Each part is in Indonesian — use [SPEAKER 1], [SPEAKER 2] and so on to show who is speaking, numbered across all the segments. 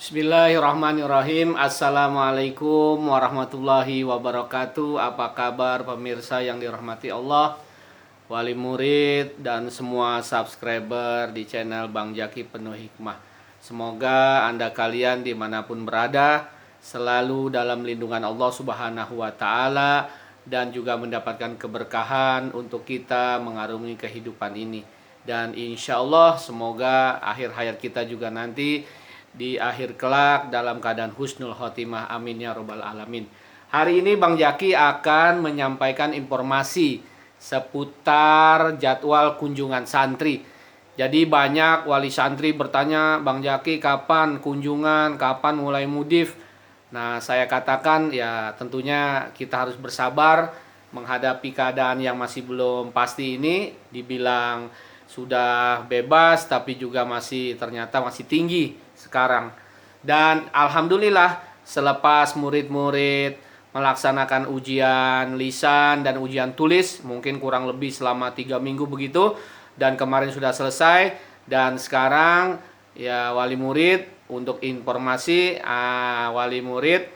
[SPEAKER 1] Bismillahirrahmanirrahim. Assalamualaikum warahmatullahi wabarakatuh. Apa kabar pemirsa yang dirahmati Allah, wali murid dan semua subscriber di channel Bang Jaki Penuh Hikmah. Semoga Anda kalian dimanapun berada selalu dalam lindungan Allah Subhanahu wa Ta'ala dan juga mendapatkan keberkahan untuk kita mengarungi kehidupan ini. Dan insya Allah semoga akhir hayat kita juga nanti di akhir kelak dalam keadaan husnul khotimah, amin ya robbal alamin. Hari ini Bang Jaki akan menyampaikan informasi seputar jadwal kunjungan santri. Jadi banyak wali santri bertanya, Bang Jaki kapan kunjungan, kapan mulai mudif. Nah, saya katakan ya tentunya kita harus bersabar menghadapi keadaan yang masih belum pasti ini. Dibilang sudah bebas tapi juga ternyata masih tinggi sekarang. Dan alhamdulillah selepas murid-murid melaksanakan ujian lisan dan ujian tulis mungkin kurang lebih selama 3 minggu begitu, dan kemarin sudah selesai, dan sekarang ya wali murid untuk informasi wali murid,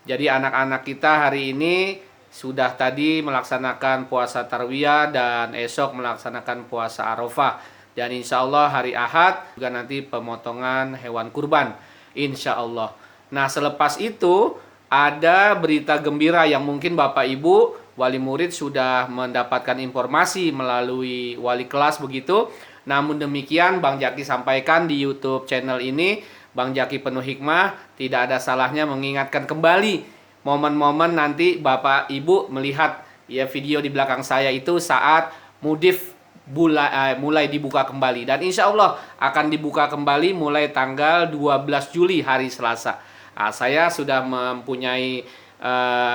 [SPEAKER 1] jadi anak-anak kita hari ini sudah tadi melaksanakan puasa tarwiyah dan esok melaksanakan puasa Arafah. Dan insya Allah hari Ahad juga nanti pemotongan hewan kurban, insya Allah. Nah, selepas itu ada berita gembira yang mungkin Bapak Ibu wali murid sudah mendapatkan informasi melalui wali kelas begitu. Namun demikian Bang Jaki sampaikan di YouTube channel ini, Bang Jaki Penuh Hikmah, tidak ada salahnya mengingatkan kembali momen-momen nanti Bapak Ibu melihat ya video di belakang saya itu saat mudif mulai dibuka kembali, dan insya Allah akan dibuka kembali mulai tanggal 12 Juli hari Selasa. Saya sudah mempunyai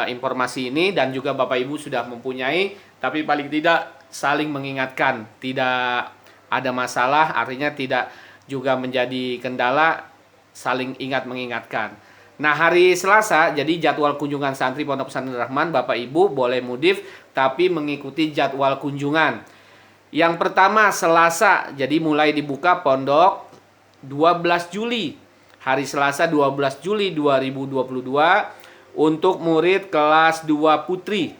[SPEAKER 1] informasi ini dan juga Bapak Ibu sudah mempunyai, tapi paling tidak saling mengingatkan, tidak ada masalah, artinya tidak juga menjadi kendala, saling ingat mengingatkan. Nah, hari Selasa jadi jadwal kunjungan santri Pondok Pesantren Rahman, Bapak Ibu boleh mudif tapi mengikuti jadwal kunjungan. Yang pertama Selasa, jadi mulai dibuka pondok 12 Juli. Hari Selasa 12 Juli 2022 untuk murid kelas 2 putri.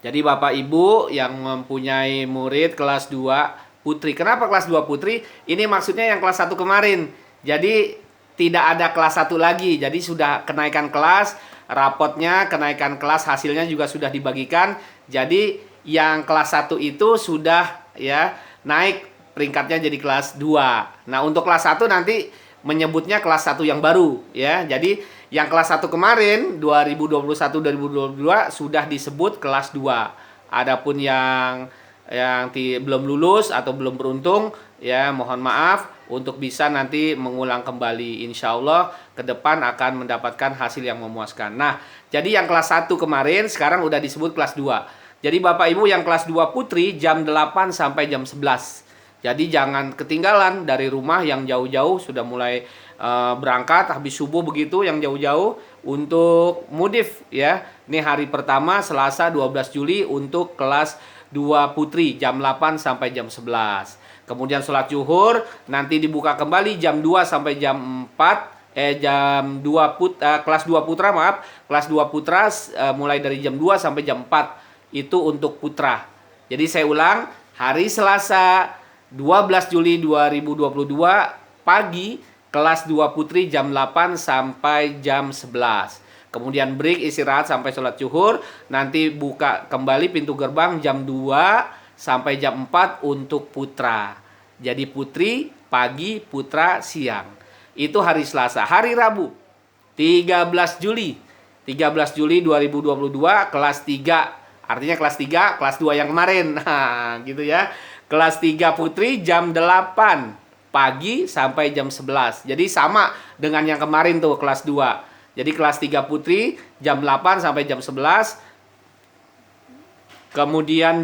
[SPEAKER 1] Jadi Bapak Ibu yang mempunyai murid kelas 2 putri. Kenapa kelas 2 putri? Ini maksudnya yang kelas 1 kemarin. Jadi tidak ada kelas 1 lagi. Jadi sudah kenaikan kelas, rapotnya kenaikan kelas, hasilnya juga sudah dibagikan. Jadi yang kelas 1 itu sudah ya naik peringkatnya jadi kelas 2. Nah, untuk kelas 1 nanti menyebutnya kelas 1 yang baru ya. Jadi yang kelas 1 kemarin 2021-2022 sudah disebut kelas 2. Adapun yang belum lulus atau belum beruntung ya mohon maaf, untuk bisa nanti mengulang kembali. Insya Allah ke depan akan mendapatkan hasil yang memuaskan. Nah, jadi yang kelas 1 kemarin sekarang udah disebut kelas 2. Jadi Bapak Ibu yang kelas 2 putri jam 8 sampai jam 11. Jadi jangan ketinggalan dari rumah yang jauh-jauh sudah mulai berangkat habis subuh begitu, yang jauh-jauh untuk mudif ya. Ini hari pertama Selasa 12 Juli untuk kelas 2 putri jam 8 sampai jam 11. Kemudian sholat zuhur nanti dibuka kembali jam 2 sampai jam 4. Kelas 2 putra maaf, kelas 2 putra mulai dari jam 2 sampai jam 4. Itu untuk putra. Jadi saya ulang, hari Selasa 12 Juli 2022 pagi kelas 2 putri jam 8 sampai jam 11. Kemudian break istirahat sampai sholat zuhur. Nanti buka kembali pintu gerbang jam 2 sampai jam 4 untuk putra. Jadi putri pagi, putra siang. Itu hari Selasa. Hari Rabu 13 Juli 2022 kelas 3. Artinya kelas 3, kelas 2 yang kemarin. Nah, gitu ya. Kelas 3 putri jam 8 pagi sampai jam 11. Jadi sama dengan yang kemarin tuh kelas 2. Jadi kelas 3 putri jam 8 sampai jam 11. Kemudian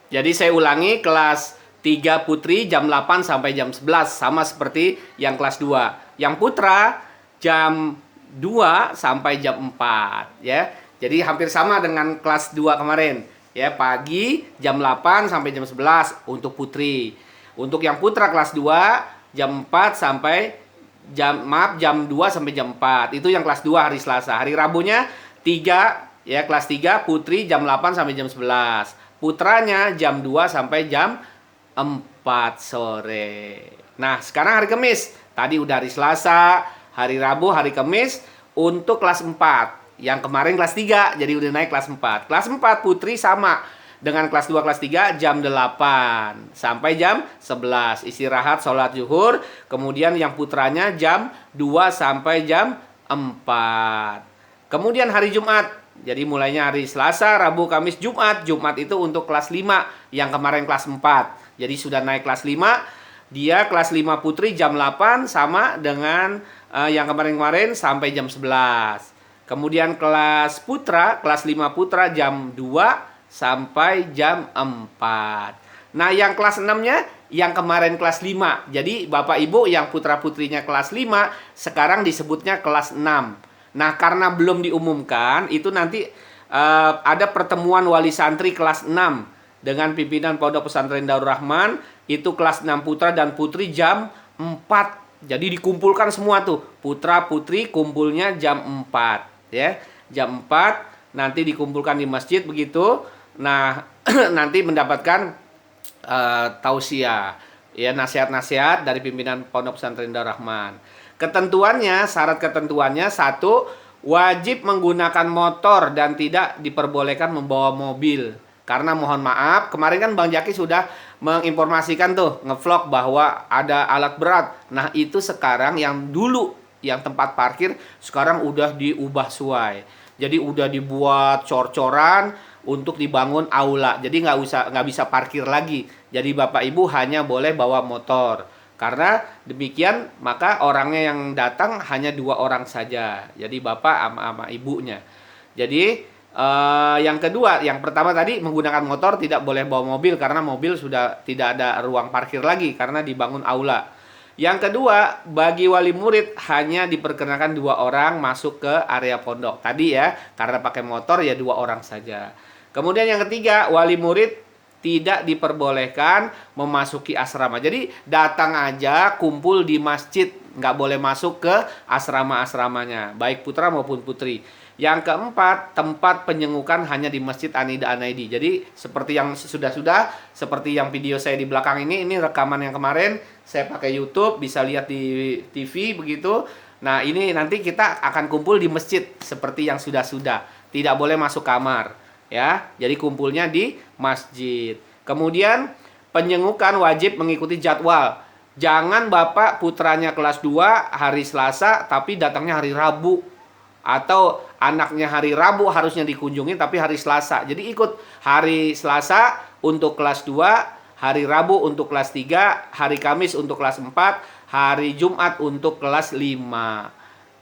[SPEAKER 1] jadi saya ulangi, kelas 3 putri jam 8 sampai jam 11 sama seperti yang kelas 2. Yang putra jam 2 sampai jam 4 ya. Jadi hampir sama dengan kelas 2 kemarin ya, pagi jam 8 sampai jam 11 untuk putri. Untuk yang putra kelas 2 jam 4 sampai jam 2 sampai jam 4. Itu yang kelas 2 hari Selasa. Hari Rabunya 3 ya, kelas 3 putri jam 8 sampai jam 11. Putranya jam 2 sampai jam 4 sore. Nah, sekarang hari Kamis. Tadi udah hari Selasa, hari Rabu, hari Kamis untuk kelas 4. Yang kemarin kelas 3, jadi udah naik kelas 4. Kelas 4 putri sama dengan kelas 2, kelas 3 jam 8 sampai jam 11. Istirahat, sholat zuhur. Kemudian yang putranya jam 2 sampai jam 4. Kemudian hari Jumat. Jadi mulainya hari Selasa, Rabu, Kamis, Jumat. Jumat itu untuk kelas 5, yang kemarin kelas 4. Jadi sudah naik kelas 5. Dia kelas 5 putri jam 8 sama dengan yang kemarin-kemarin sampai jam 11. Kemudian kelas putra, kelas 5 putra jam 2 sampai jam 4. Nah, yang kelas 6-nya yang kemarin kelas 5. Jadi Bapak Ibu yang putra-putrinya kelas 5 sekarang disebutnya kelas 6. Nah, karena belum diumumkan, itu nanti ada pertemuan wali santri kelas 6 dengan pimpinan Pondok Pesantren Darul Rahman. Itu kelas 6 putra dan putri jam 4. Jadi dikumpulkan semua tuh, putra putri kumpulnya jam 4 ya. Jam 4 nanti dikumpulkan di masjid begitu. Nah, nanti mendapatkan tausiah ya, nasihat-nasihat dari pimpinan Pondok Pesantren Darul Rahman. Ketentuannya, syarat ketentuannya, 1, wajib menggunakan motor dan tidak diperbolehkan membawa mobil. Karena mohon maaf, kemarin kan Bang Jaki sudah menginformasikan tuh, ngevlog bahwa ada alat berat. Nah, itu sekarang yang dulu yang tempat parkir sekarang udah diubah suai. Jadi udah dibuat cor-coran untuk dibangun aula. Jadi nggak bisa parkir lagi. Jadi Bapak Ibu hanya boleh bawa motor. Karena demikian maka orangnya yang datang hanya 2 orang saja. Jadi Bapak sama ibunya. Jadi yang kedua, yang pertama tadi menggunakan motor, tidak boleh bawa mobil karena mobil sudah tidak ada ruang parkir lagi karena dibangun aula. Yang kedua, bagi wali murid hanya diperkenakan 2 orang masuk ke area pondok. Tadi ya, karena pakai motor ya 2 orang saja. Kemudian yang ketiga, wali murid tidak diperbolehkan memasuki asrama. Jadi datang aja kumpul di masjid, nggak boleh masuk ke asrama-asramanya, baik putra maupun putri. Yang keempat, tempat penyengukan hanya di Masjid Anida Anaidi. Jadi seperti yang sudah-sudah, seperti yang video saya di belakang ini rekaman yang kemarin saya pakai YouTube, bisa lihat di TV begitu. Nah, ini nanti kita akan kumpul di masjid seperti yang sudah-sudah. Tidak boleh masuk kamar, ya. Jadi kumpulnya di masjid. Kemudian penyengukan wajib mengikuti jadwal. Jangan Bapak putranya kelas 2 hari Selasa tapi datangnya hari Rabu. Atau anaknya hari Rabu harusnya dikunjungi tapi hari Selasa. Jadi ikut hari Selasa untuk kelas 2, hari Rabu untuk kelas 3, hari Kamis untuk kelas 4, hari Jumat untuk kelas 5.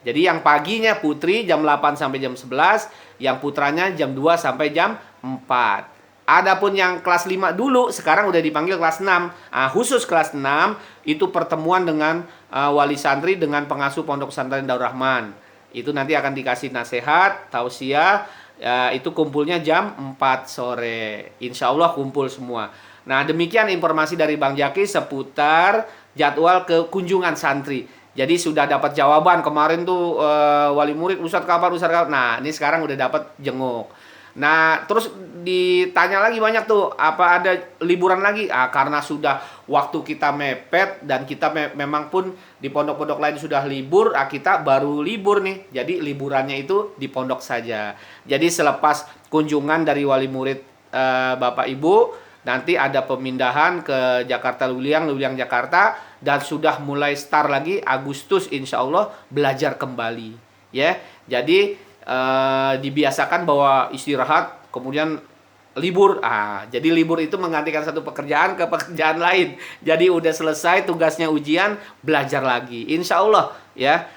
[SPEAKER 1] Jadi yang paginya putri jam 8 sampai jam 11, yang putranya jam 2 sampai jam 4. Adapun yang kelas 5 dulu sekarang udah dipanggil kelas 6. Nah, khusus kelas 6 itu pertemuan dengan wali santri dengan pengasuh Pondok Pesantren Darul Rahman. Itu nanti akan dikasih nasihat, tausiah, itu kumpulnya jam 4 sore. Insya Allah kumpul semua. Nah, demikian informasi dari Bang Jaki seputar jadwal kekunjungan santri. Jadi sudah dapat jawaban kemarin tuh wali murid, Ustadz kapan, Ustadz kapan. Nah, ini sekarang udah dapat jenguk. Nah, terus ditanya lagi banyak tuh, apa ada liburan lagi? Karena sudah waktu kita mepet dan kita memang pun di pondok-pondok lain sudah libur, kita baru libur nih. Jadi liburannya itu di pondok saja. Jadi selepas kunjungan dari wali murid Bapak Ibu, nanti ada pemindahan ke Jakarta Luliang Jakarta, dan sudah mulai start lagi Agustus insya Allah belajar kembali. Ya, jadi dibiasakan bahwa istirahat kemudian libur. Jadi libur itu menggantikan satu pekerjaan ke pekerjaan lain. Jadi udah selesai tugasnya ujian, belajar lagi. Insya Allah ya,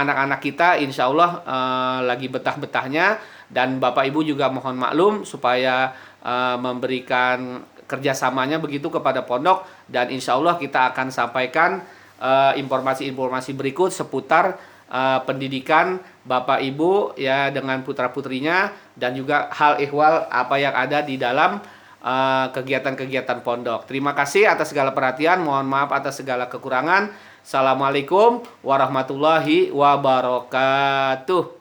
[SPEAKER 1] anak-anak kita insya Allah lagi betah-betahnya. Dan Bapak Ibu juga mohon maklum supaya memberikan kerjasamanya begitu kepada pondok. Dan insya Allah kita akan sampaikan informasi-informasi berikut seputar pendidikan Bapak Ibu ya dengan putra-putrinya, dan juga hal ihwal apa yang ada di dalam kegiatan-kegiatan pondok. Terima kasih atas segala perhatian, mohon maaf atas segala kekurangan. Assalamualaikum warahmatullahi wabarakatuh.